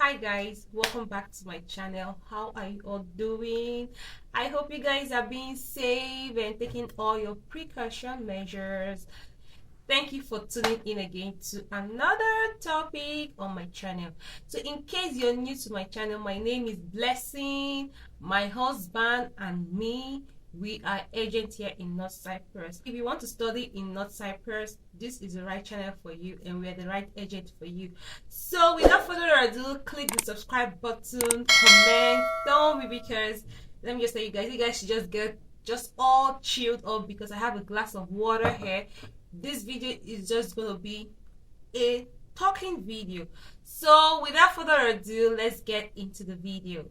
Hi guys, welcome back to my channel. How are you all doing? I hope you guys are being safe and taking all your precaution measures. Thank you for tuning in again to another topic on my channel. So in case you're new to my channel, my name is Blessing. My husband and me, we are agents here in North Cyprus. If you want to study in North Cyprus, this is the right channel for you and we are the right agent for you. So without further ado, click the subscribe button, comment, don't be, because let me just tell you guys should just get all chilled up because I have a glass of water here. This video is just going to be a talking video. So without further ado, let's get into the video.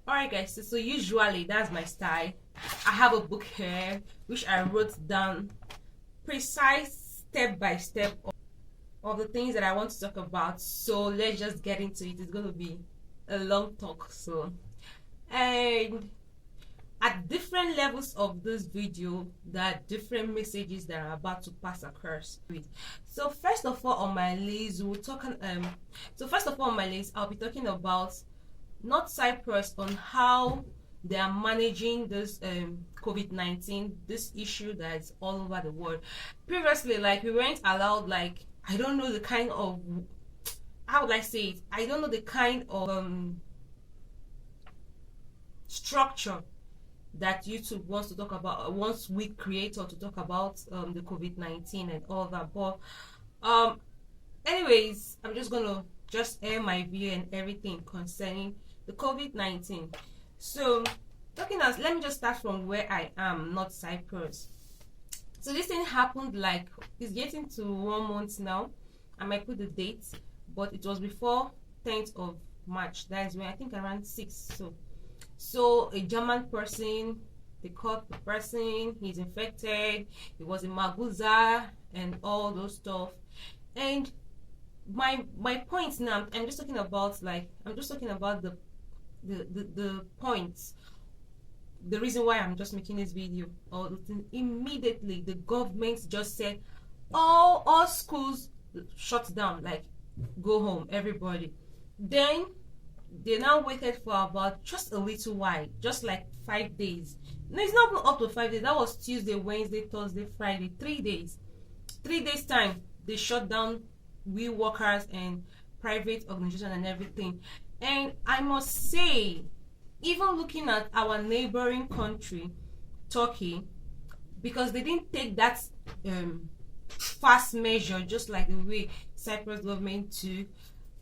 Alright guys, so usually that's my style. I have a book here which I wrote down precise step by step of the things that I want to talk about. So let's just get into it. It's going to be a long talk. So, and at different levels of this video, there are different messages that are about to pass across. So first of all on my list, I'll be talking about North Cyprus, on how they are managing this COVID-19, this issue that's all over the world. Previously, like, we weren't allowed, like, I don't know the kind of, how would I say it, I don't know the kind of structure that YouTube wants to talk about, wants we creator to talk about the COVID-19 and all that. But anyways, I'm just gonna air my view and everything concerning the COVID-19. So let me just start from where I am, North Cyprus. So this thing happened, like, it's getting to 1 month now. I might put the date, but it was before 10th of March. That is when, I think, around 6. So a German person, they caught the person, he's infected, he was in Maguza and all those stuff. And my points now, I'm just talking about the points, the reason why I'm just making this video. Immediately the government just said all schools shut down, like, go home everybody. Then they now waited for about just a little while, just like 5 days. No, it's not up to 5 days. That was Tuesday, Wednesday, Thursday, Friday. 3 days. 3 days time they shut down we workers and private organization and everything. And I must say, even looking at our neighboring country, Turkey, because they didn't take that fast measure just like the way Cyprus government took.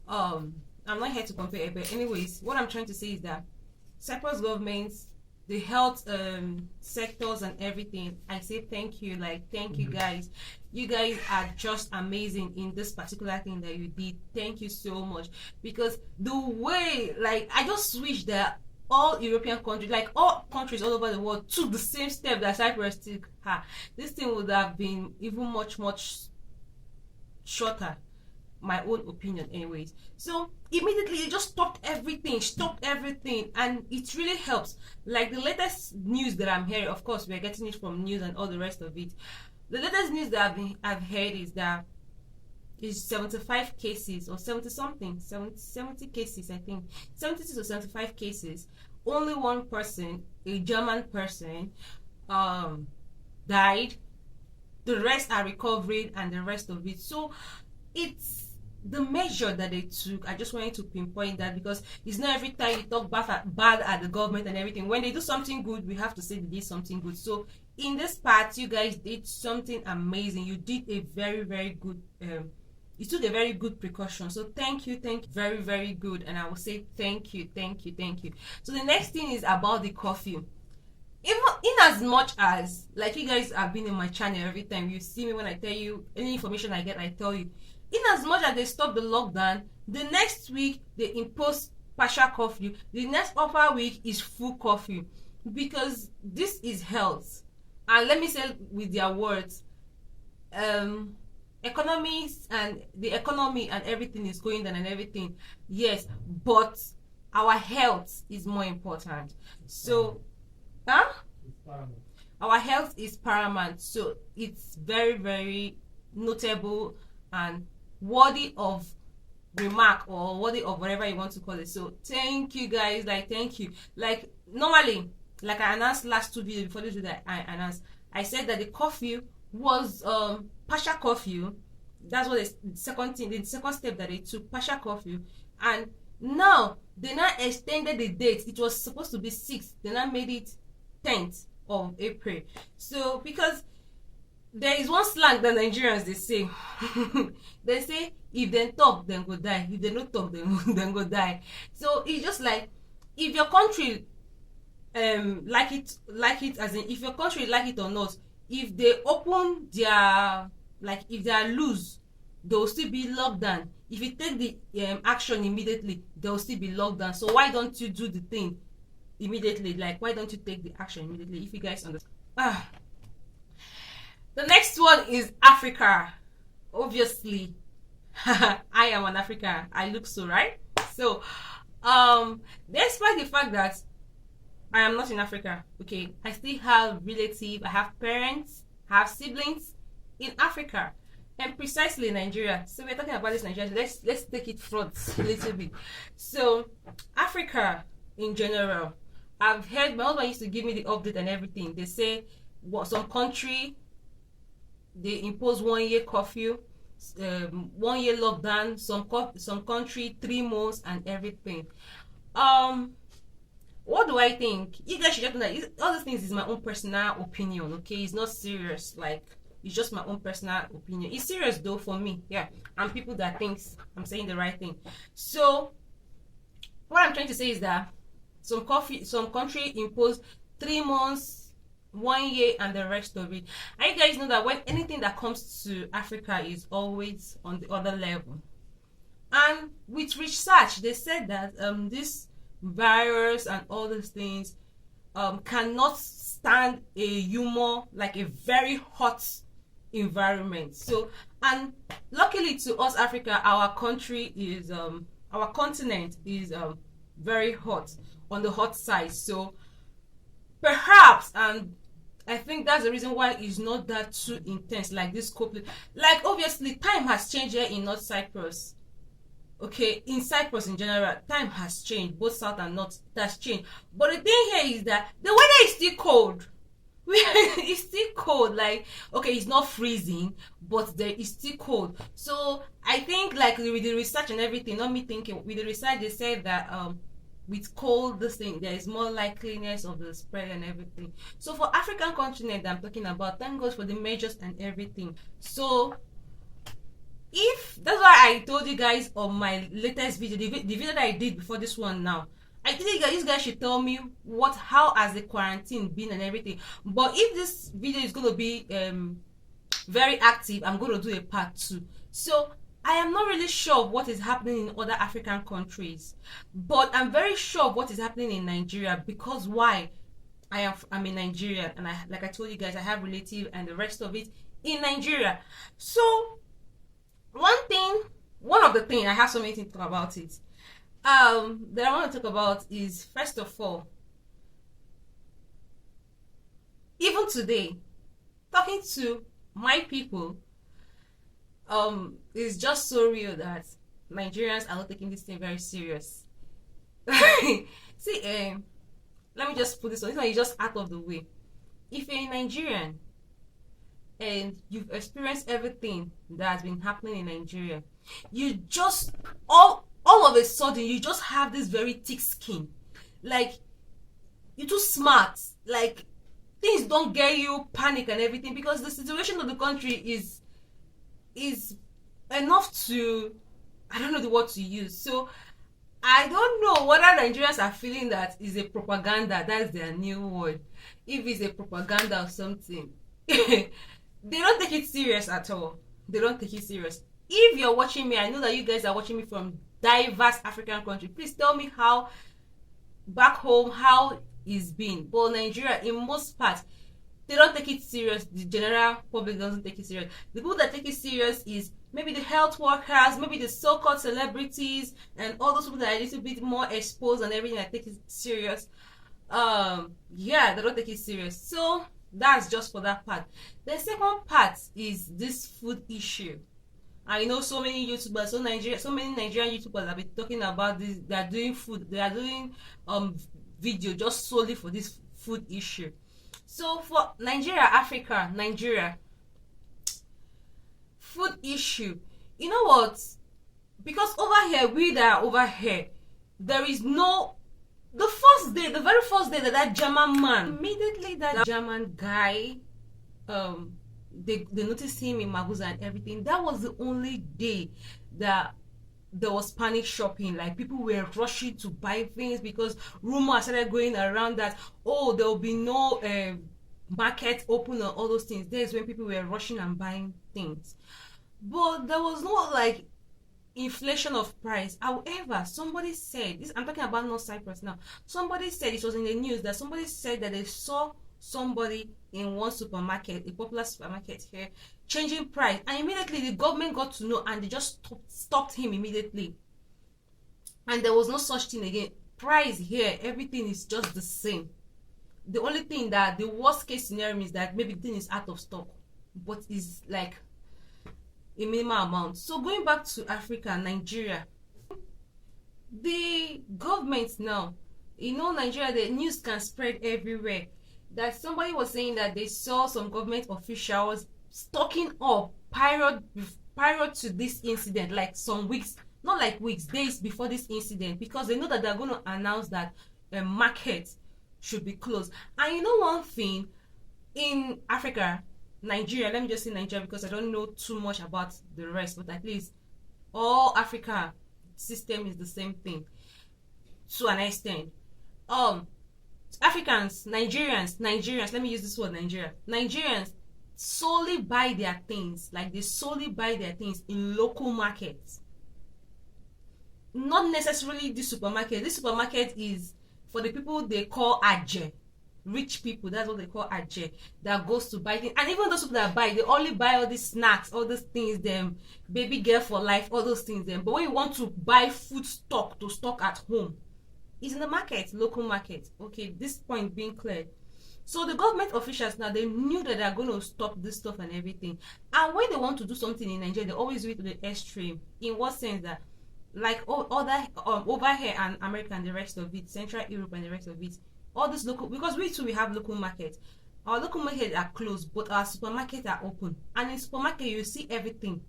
I'm not here to compare, but anyways, what I'm trying to say is that Cyprus government, the health sectors and everything, I say thank you, like, thank you guys. You guys are just amazing in this particular thing that you did. Thank you so much, because the way, like, I just wish that all European countries, like all countries all over the world, took the same step that Cyprus took. This thing would have been even much shorter, my own opinion anyways. So immediately they just stopped everything, and it really helps. Like, the latest news that I'm hearing, of course we're getting it from news and all the rest of it, the latest news that I've heard is that is 75 cases or 70 cases, I think 70 to 75 cases. Only one person, a German person, died. The rest are recovering and the rest of it. So it's the measure that they took. I just wanted to pinpoint that, because it's not every time you talk bad at the government and everything. When they do something good, we have to say they did something good. So in this part, you guys did something amazing. You did a very good you took a very good precaution. So thank you, very good. And I will say thank you. So the next thing is about the curfew. Even in as much as, like, you guys have been in my channel, every time you see me, when I tell you any information I get, I tell you. In as much as they stop the lockdown, the next week they impose partial curfew. The next upper week is full curfew, because this is health. And let me say with their words, economics and the economy and everything is going down and everything, yes, but our health is more important. So our health is paramount. So it's very notable and worthy of remark or worthy of whatever you want to call it. So thank you guys, like thank you. Like normally, like I announced last 2 videos before this video, I announced, I said that the curfew was partial curfew. That's what the second thing, the second step that they took, partial curfew. And now they now extended the date. It was supposed to be 6th, they now made it 10th of April. So because there is one slang that Nigerians they say they say if they talk then go die, if they no talk then go die. So it's just like, if your country like it, as in if your country like it or not, if they open their, like if they are loose, they will still be locked down. If you take the action immediately, they will still be locked down. So why don't you do the thing immediately? Like, why don't you take the action immediately? If you guys understand. The next one is Africa. Obviously, I am an African. I look so, right? So, despite the fact that I am not in Africa, okay, I still have relatives, I have parents, I have siblings in Africa, and precisely Nigeria. So we're talking about this Nigeria. Let's take it front a little bit. So Africa in general, I've heard my husband used to give me the update and everything. They say some country they impose 1 year curfew, 1 year lockdown. Some country 3 months and everything. What do I think? You guys should just know that all these things is my own personal opinion. Okay, it's not serious. Like, it's just my own personal opinion. It's serious though for me. Yeah, and people that thinks I'm saying the right thing. So what I'm trying to say is that some country impose 3 months, 1 year, and the rest of it. And you guys know that when anything that comes to Africa is always on the other level. And with research, they said that this virus and all those things cannot stand a humor, like a very hot environment. So, and luckily to us, Africa, our country is our continent is very hot, on the hot side. So perhaps, and I think that's the reason why it's not that too intense, like this couple. Like, obviously time has changed here in North Cyprus. Okay, in Cyprus in general, time has changed, both south and north, it has changed. But the thing here is that the weather is still cold. It's still cold. Like, okay, it's not freezing, but there is still cold. So I think, like, with the research and everything, not me thinking, with the research they said that with cold, this thing, there is more likeliness of the spread and everything. So for African continent that I'm talking about, thank God for the measures and everything. So if that's why I told you guys on my latest video, the video that I did before this one now, I think you guys should tell me how has the quarantine been and everything. But if this video is going to be very active, I'm going to do a part 2. So I am not really sure of what is happening in other African countries, but I'm very sure of what is happening in Nigeria. Because why? I'm in Nigeria, and like I told you guys, I have relatives and the rest of it in Nigeria. So one of the things, I have so many things to talk about it, that I want to talk about is, first of all, even today, talking to my people, it's just so real that Nigerians are not taking this thing very serious. See, let me just put this on. This one is just out of the way. If you're a Nigerian and you've experienced everything that has been happening in Nigeria, you just all of a sudden you just have this very thick skin. Like, you're too smart. Like, things don't get you panic and everything, because the situation of the country is enough to, I don't know the word to use. So I don't know whether Nigerians are feeling that is a propaganda. That's their new word. If it's a propaganda or something. They don't take it serious at all. They don't take it serious. If you're watching me, I know that you guys are watching me from diverse African countries. Please tell me how back home, how it's been. But Nigeria, in most parts, they don't take it serious. The general public doesn't take it serious. The people that take it serious is maybe the health workers, maybe the so-called celebrities, and all those people that are a little bit more exposed and everything that take it serious. Yeah, they don't take it serious. So that's just for that part. The second part is this food issue. I know so many YouTubers, so many Nigerian YouTubers have been talking about this. They are doing food. They are doing video just solely for this food issue. So for Nigeria, Africa, Nigeria, food issue. You know what? Because over here, we that are over here, there is no. The first day, the very first day that that German man, immediately that German guy, they noticed him in Maguza and everything. That was the only day that there was panic shopping. Like people were rushing to buy things because rumors started going around that, oh, there will be no market open and all those things. There's when people were rushing and buying things, but there was no like inflation of price. However, somebody said this, I'm talking about North Cyprus now. Somebody said, it was in the news, that somebody said that they saw somebody in one supermarket, a popular supermarket here, changing price, and immediately the government got to know and they just stopped him immediately, and there was no such thing again. Price here, everything is just the same. The only thing that the worst case scenario is that maybe the thing is out of stock, but it's like a minimal amount. So going back to Africa, Nigeria, the government now, you know, Nigeria, the news can spread everywhere. That somebody was saying that they saw some government officials stocking up prior to this incident, like some weeks, not like weeks, days before this incident, because they know that they're going to announce that a market should be closed. And you know one thing, in Africa, Nigeria, let me just say Nigeria because I don't know too much about the rest, but at least all Africa system is the same thing to an extent. Africans, Nigerians, let me use this word, Nigerians solely buy their things, like they solely buy their things in local markets. Not necessarily this supermarket. This supermarket is for the people they call Aje. Rich people, that's what they call Aje, that goes to buy things. And even those people that buy, they only buy all these snacks, all these things, them baby girl for life, all those things, them. But when you want to buy food stock to stock at home, it's in the market, local market. Okay, this point being clear. So the government officials now, they knew that they're going to stop this stuff and everything. And when they want to do something in Nigeria, they always do it to the extreme. In what sense? That like other over here and America and the rest of it, Central Europe and the rest of it, all this local, because we too, we have local markets. Our local markets are closed, but our supermarkets are open. And in supermarket, you see everything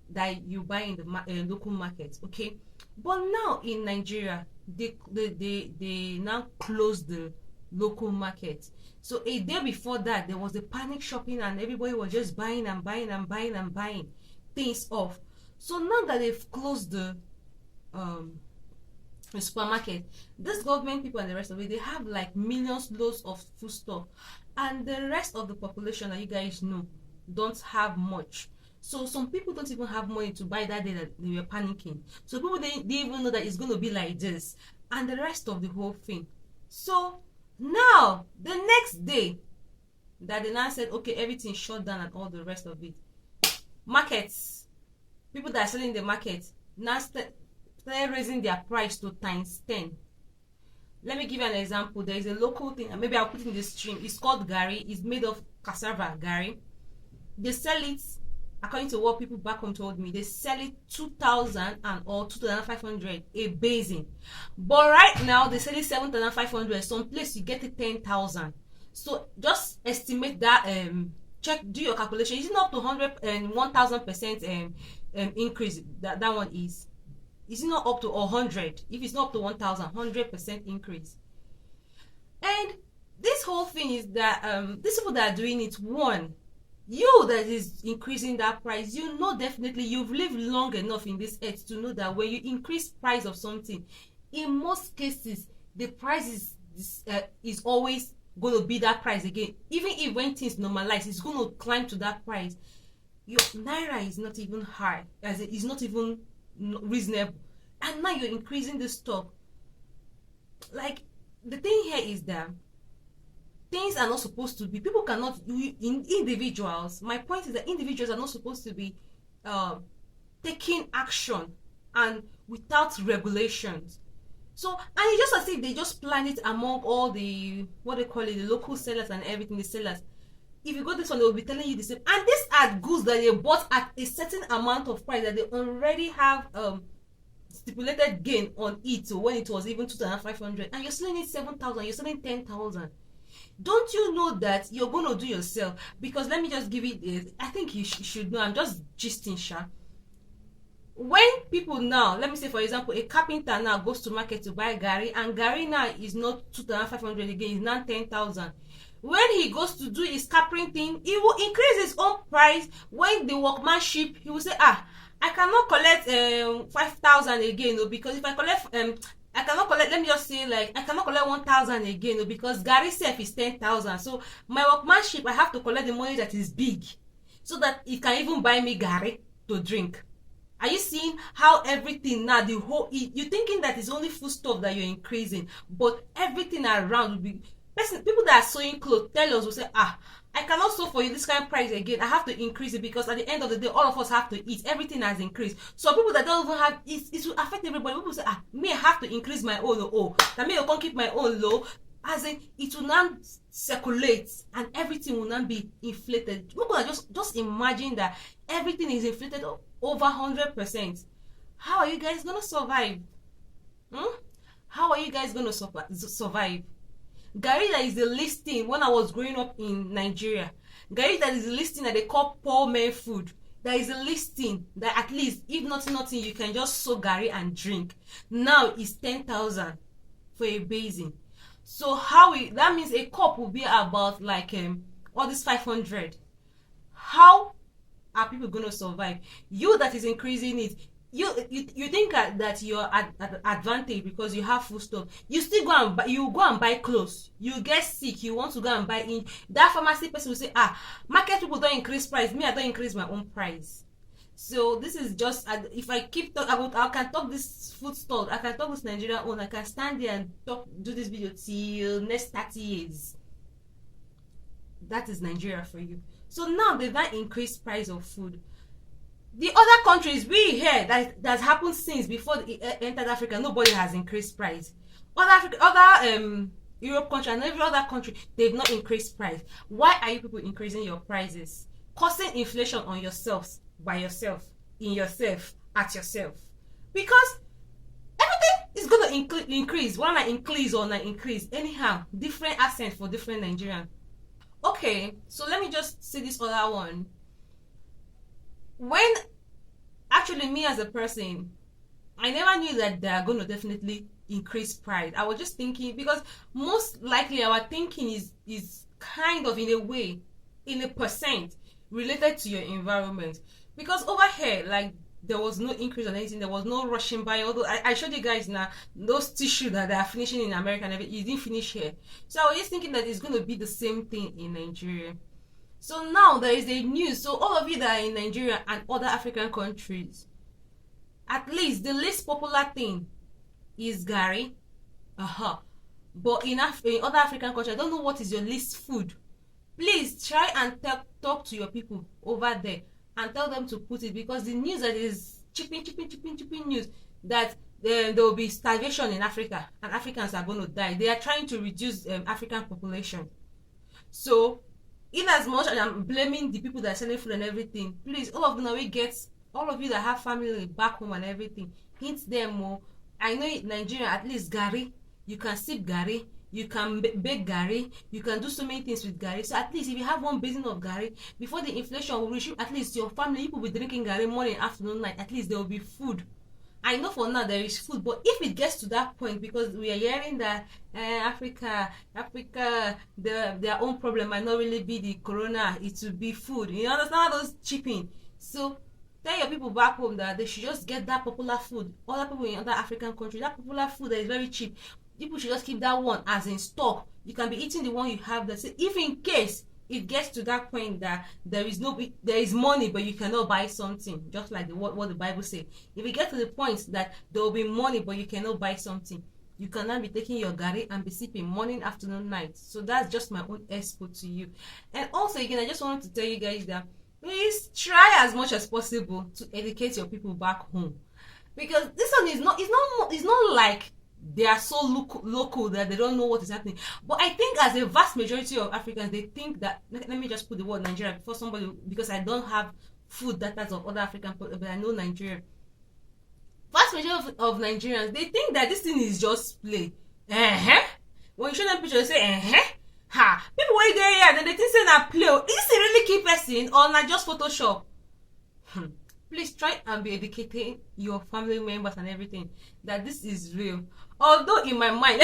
that you buy in the local market. Okay, but now in Nigeria, they now close the local market. So a day before that, there was the panic shopping, and everybody was just buying and buying and buying and buying things off. So now that they've closed the supermarket, this government people and the rest of it, they have like millions loads of food stuff, and the rest of the population that you guys know don't have much. So some people don't even have money to buy that day that they were panicking. So people didn't even know that it's going to be like this, and the rest of the whole thing. So now the next day that they now said, okay, everything shut down and all the rest of it, markets, people that are selling the market now started raising their price to ×10. Let me give you an example. There is a local thing, and maybe I'll put it in the stream. It's called gari. It's made of cassava, gari. They sell it, according to what people back home told me, they sell it 2,000 and or 2,500 a basin. But right now they sell it 7,500. Some place you get it 10,000. So just estimate that. Check, do your calculation. Is it not up to 100 and 1,000% increase? That one is. Is it not up to 100? If it's not up to 1,000, 100% increase. And this whole thing is that these people that are doing it, one, you that is increasing that price, you know, definitely you've lived long enough in this earth to know that when you increase price of something, in most cases the price is always going to be that price again. Even if when things normalize, it's going to climb to that price. Your naira is not even high, as it is not even reasonable, and now you're increasing the stock. Like, the thing here is that things are not supposed to be, people cannot, individuals, my point is that individuals are not supposed to be taking action and without regulations. So, and it's just as if they just plan it among all the, what they call it, the local sellers and everything, the sellers. if you go this one, they will be telling you the same. And these are goods that they bought at a certain amount of price that they already have stipulated gain on it. So when it was even 2,500, and you're selling it 7,000, you're selling 10,000. Don't you know that you're going to do yourself? Because let me just give it. I think you should know. I'm just gisting, Sha. When people now, let me say for example, a carpenter now goes to market to buy gari, and gari now is not 2,500 again, it's now 10,000. When he goes to do his carpentering thing, he will increase his own price. When the workmanship, he will say, I cannot collect 5,000 again, because if I collect I cannot collect, let me just say, like, I cannot collect 1,000 again, because gari self is 10,000. So my workmanship, I have to collect the money that is big, so that it can even buy me gari to drink. Are you seeing how everything now, the whole, you're thinking that it's only food stuff that you're increasing, but everything around will be, people that are sewing clothes tell us, will say, I cannot sew for you this kind of price again, I have to increase it, because at the end of the day, all of us have to eat, everything has increased. So people that don't even have, it will affect everybody. People say, me, I have to increase my own, that me, I can't keep my own low, as in, it will not circulate, and everything will not be inflated. People are just imagine that everything is inflated over 100%. How are you guys gonna survive? How are you guys gonna survive? Gari that is the listing when I was growing up in Nigeria. Gari that is the listing that they call poor man food. That is a listing that at least, if nothing, you can just sow gari and drink. Now it's 10,000 for a basin. So that means a cup will be about like all this 500. How are people going to survive? You that is increasing it, you think that you're at advantage because you have food stuff. You still go and buy clothes. You get sick, you want to go and buy in. That pharmacy person will say, market people don't increase price, me, I don't increase my own price. So this is just, if I keep talking about, I can talk this food stall, I can talk this Nigerian own, I can stand there and do this video till next 30 years. That is Nigeria for you. So now they've not increased price of food. The other countries, we here, that happened since before it entered Africa, nobody has increased price. Other Europe country and every other country, they've not increased price. Why are you people increasing your prices? Causing inflation on yourselves, by yourself, in yourself, at yourself. Because everything is going to increase. One I increase or not increase. Anyhow, different accent for different Nigerian. Okay, so let me just say this other one. When actually me as a person, I never knew that they are going to definitely increase price. I was just thinking, because most likely our thinking is kind of in a way, in a percent, related to your environment. Because over here, like, there was no increase on anything, there was no rushing by. Although I showed you guys now those tissue that they are finishing in America and everything, it didn't finish here. So I was just thinking that it's going to be the same thing in Nigeria. So now there is a news. So all of you that are in Nigeria and other African countries, at least the least popular thing is gari. But in other African countries, I don't know what is your least food. Please try and talk to your people over there and tell them to put it, because the news that is chipping news that there will be starvation in Africa and Africans are going to die. They are trying to reduce African population. So in as much as I'm blaming the people that are selling food and everything, please, all of them all of you that have family back home and everything, hint them more. I know in Nigeria, at least gari, you can sip gari, you can bake gari, you can do so many things with gari. So at least if you have one basin of gari, before the inflation will reach, at least your family, people will be drinking gari morning, afternoon, night, at least there will be food. I know for now there is food, but if it gets to that point, because we are hearing that Africa, their own problem might not really be the corona, it will be food. You understand those chipping? So tell your people back home that they should just get that popular food. Other people in other African countries, that popular food that is very cheap, people should just keep that one as in stock. You can be eating the one you have. That if in case it gets to that point that there is money but you cannot buy something, just like what the Bible says. If you get to the point that there will be money but you cannot buy something, you cannot be taking your gari and be sipping morning, afternoon, night. So that's just my own expo to you. And also again, I just wanted to tell you guys that please try as much as possible to educate your people back home, because this one is not like they are so local that they don't know what is happening. But I think as a vast majority of Africans, they think that, let me just put the word Nigeria before somebody, because I don't have food data of other African people, but I know Nigeria. Vast majority of Nigerians, they think that this thing is just play. When you show them pictures, they say, ha. People wait there, yeah, then they think say na play. Is this a really key person or not just Photoshop? Please try and be educating your family members and everything that this is real. Although in my mind,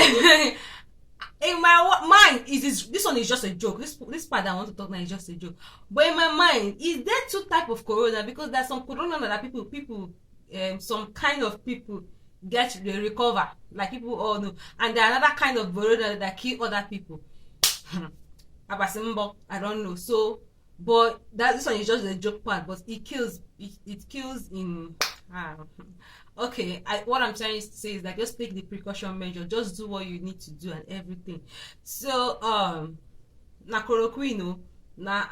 this one is just a joke. This part I want to talk now is just a joke. But in my mind, is there two type of corona? Because there's some corona that people some kind of people they recover, like people all know, and there are another kind of corona that kill other people. Abasimbo, I don't know. So, but this one is just a joke part, but it kills. It kills in. Okay, what I'm trying to say is that just take the precaution measure. Just do what you need to do and everything. So, na chloroquine, na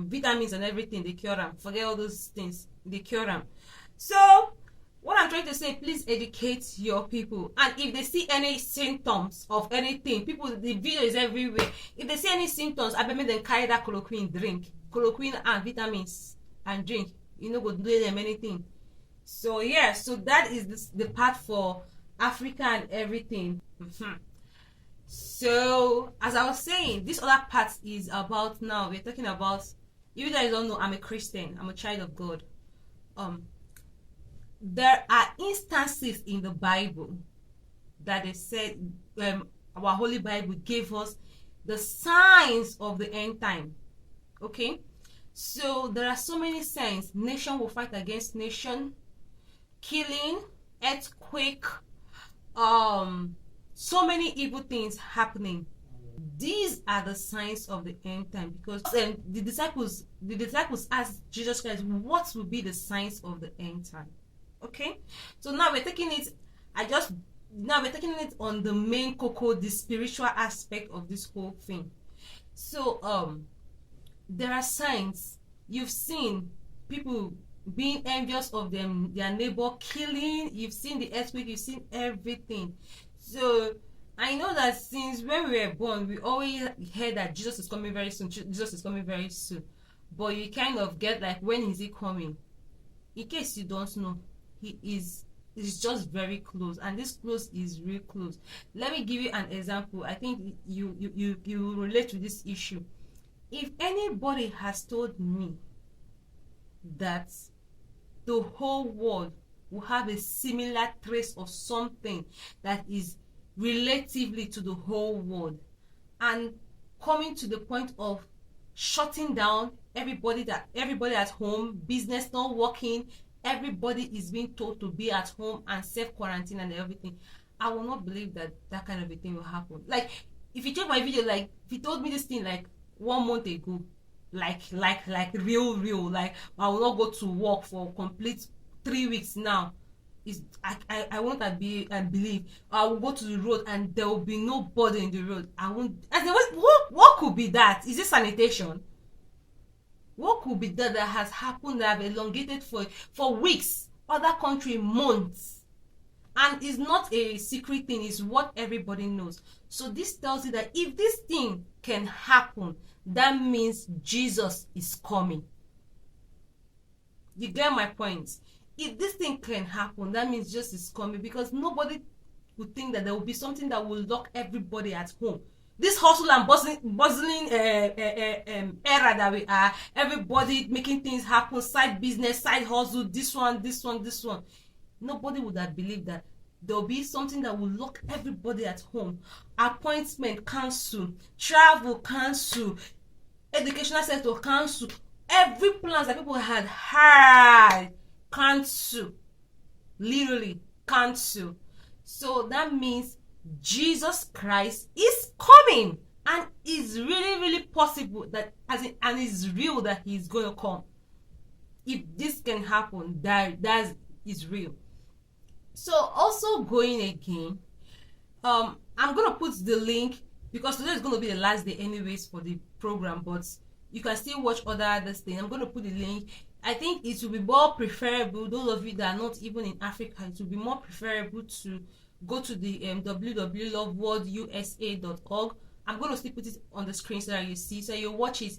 vitamins and everything, they cure them. Forget all those things, they cure them. So, what I'm trying to say, please educate your people. And if they see any symptoms of anything, the video is everywhere. If they see any symptoms, I make them carry that chloroquine, drink chloroquine and vitamins and drink. You know, go do them anything. So yeah, so that is the part for Africa and everything. So as I was saying, this other part is about, now we're talking about, you guys don't know, I'm a Christian, I'm a child of God. There are instances in the Bible that they said, our Holy Bible gave us the signs of the end time. Okay, so there are so many signs. Nation will fight against nation, killing, earthquake, so many evil things happening. These are the signs of the end time, because the disciples asked Jesus Christ, what will be the signs of the end time? Okay, so now we're taking it on the main cocoa, the spiritual aspect of this whole thing. So there are signs. You've seen people being envious of their neighbor, killing. You've seen the earthquake, you've seen everything. So I know that since when we were born, we always heard that Jesus is coming very soon. Jesus is coming very soon. But you kind of get like, when is he coming? In case you don't know, he is just very close, and this close is real close. Let me give you an example. I think you relate to this issue. If anybody has told me that the whole world will have a similar trace of something that is relatively to the whole world, and coming to the point of shutting down everybody at home, business not working, everybody is being told to be at home and self-quarantine and everything, I will not believe that kind of a thing will happen. Like, if you check my video, like, if you told me this thing like 1 month ago, like real, like, I will not go to work for complete 3 weeks now, I won't believe. I will go to the road and there will be nobody in the road. I won't. What could be that? Is it sanitation? What could be that has happened that have elongated for weeks, other country months, and it's not a secret thing, it's what everybody knows. So this tells you that if this thing can happen, that means Jesus is coming. You get my point? If this thing can happen, that means Jesus is coming, because nobody would think that there will be something that will lock everybody at home. This hustle and bustling era that we are, everybody making things happen, side business, side hustle, this one. Nobody would have believed that there will be something that will lock everybody at home. Appointment cancel, travel cancel, educational sector cancel, every plans that people had cancel, literally cancel. So that means Jesus Christ is coming, and it's really possible that, and it's real that he's going to come. If this can happen, that is real. So also going again, I'm gonna put the link, because today is gonna be the last day anyways for the program, but you can still watch other things. I'm gonna put the link. I think it will be more preferable, those of you that are not even in Africa, it will be more preferable to go to the www.loveworldusa.org. I'm going to still put it on the screen so that you see. So you watch it.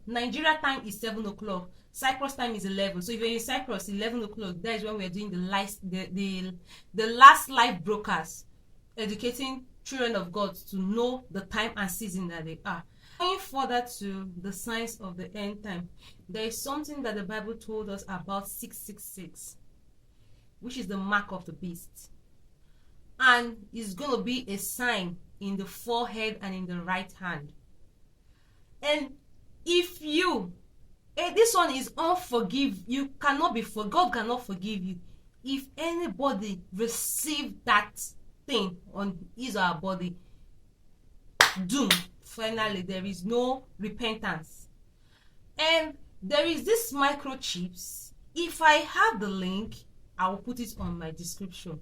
Nigeria time is 7 o'clock. Cyprus time is 11. So if you're in Cyprus, 11 o'clock, that is when we're doing the last live broadcast, educating children of God to know the time and season that they are. Going further to the signs of the end time, there is something that the Bible told us about 666, which is the mark of the beast. And it's going to be a sign in the forehead and in the right hand. And if you, this one is unforgive, you cannot be for God cannot forgive you. If anybody receive that thing on his or her body, doom. Finally, there is no repentance. And there is this microchips. If I have the link, I will put it on my description.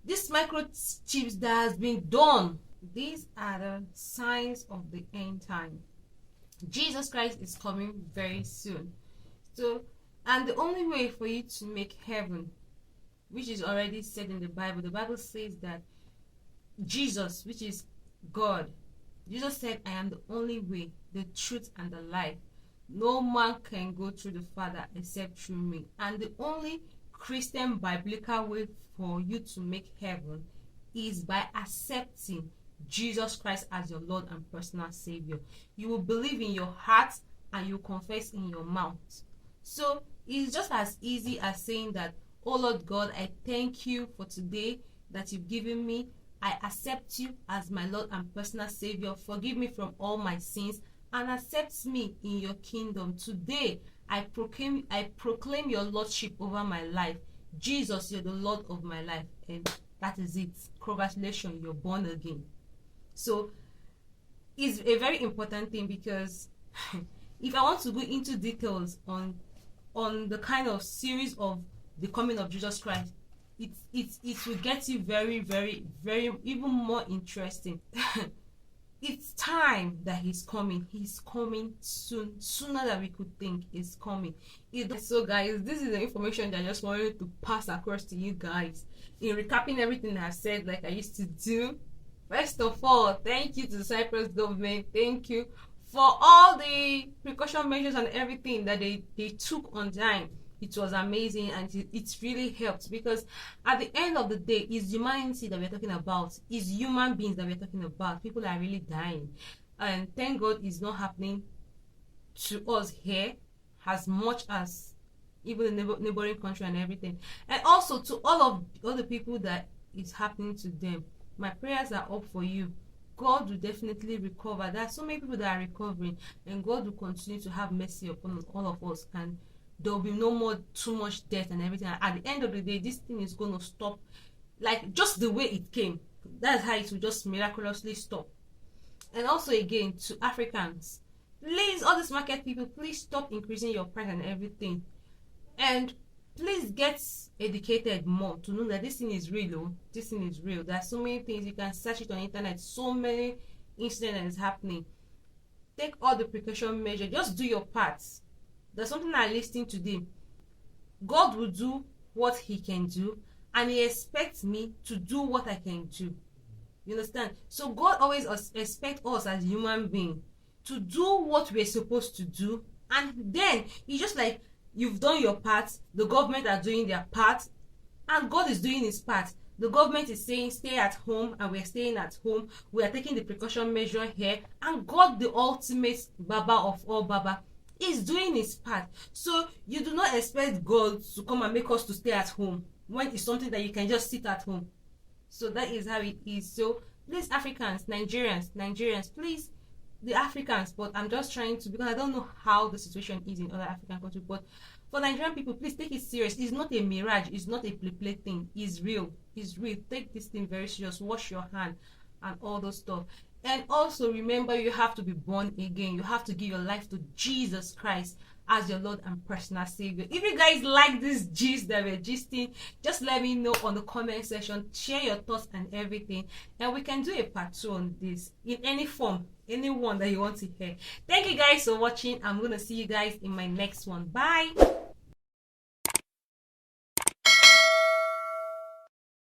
This microchips that has been done. These are the signs of the end time. Jesus Christ is coming very soon. So, and the only way for you to make heaven, which is already said in the Bible says that Jesus, which is God, Jesus said, I am the only way, the truth, and the life. No man can go through the Father except through me. And the only Christian biblical way for you to make heaven is by accepting Jesus Christ as your Lord and personal Savior. You will believe in your heart and you confess in your mouth. So it's just as easy as saying that, oh Lord God, I thank you for today that you've given me. I accept you as my Lord and personal Savior. Forgive me from all my sins and accept me in your kingdom. Today, I proclaim your Lordship over my life. Jesus, you're the Lord of my life. And that is it. Congratulations, you're born again. So, it's a very important thing because if I want to go into details on the kind of series of the coming of Jesus Christ, it will get you very, very, very even more interesting. It's time that he's coming. He's coming soon, sooner than we could think. He's coming. So guys, this is the information that I just wanted to pass across to you guys in recapping everything I've said, like I used to do. First of all, thank you to the Cyprus government. Thank you for all the precaution measures and everything that they took on time. It was amazing and it's really helped, because at the end of the day, it's humanity that we're talking about. It's human beings that we're talking about. People are really dying. And thank God it's not happening to us here as much as even the neighboring country and everything. And also to all the people that it's happening to them, my prayers are up for you. God will definitely recover. There are so many people that are recovering, and God will continue to have mercy upon all of us, and there will be no more too much death and everything. At the end of the day, this thing is going to stop, like just the way it came. That's how it will just miraculously stop. And also again, to Africans, please, all these market people, please stop increasing your price and everything, and please get educated more to know that this thing is real. Oh, this thing is real. There are so many things, you can search it on the internet. So many incidents that is happening. Take all the precaution measures. Just do your part. There's something I listened today. God will do what he can do, and he expects me to do what I can do. You understand? So God always expects us as human beings to do what we're supposed to do, and then it's just like you've done your part, the government are doing their part, and God is doing his part. The government is saying stay at home, and we're staying at home. We are taking the precaution measure here, and God, the ultimate Baba of all Baba, is doing his part. So you do not expect God to come and make us to stay at home when it's something that you can just sit at home. So that is how it is. So please, Africans, Nigerians, please, the Africans, but I'm just trying to, because I don't know how the situation is in other African countries, but for Nigerian people, please take it serious. It's not a mirage, it's not a play thing, it's real. Take this thing very serious. Wash your hand and all those stuff. And also remember, you have to be born again. You have to give your life to Jesus Christ as your Lord and personal Savior. If you guys like this gist that we're gisting, just let me know on the comment section. Share your thoughts and everything, and we can do a part 2 on this in any form, anyone that you want to hear. Thank you guys for watching. I'm gonna see you guys in my next one. Bye.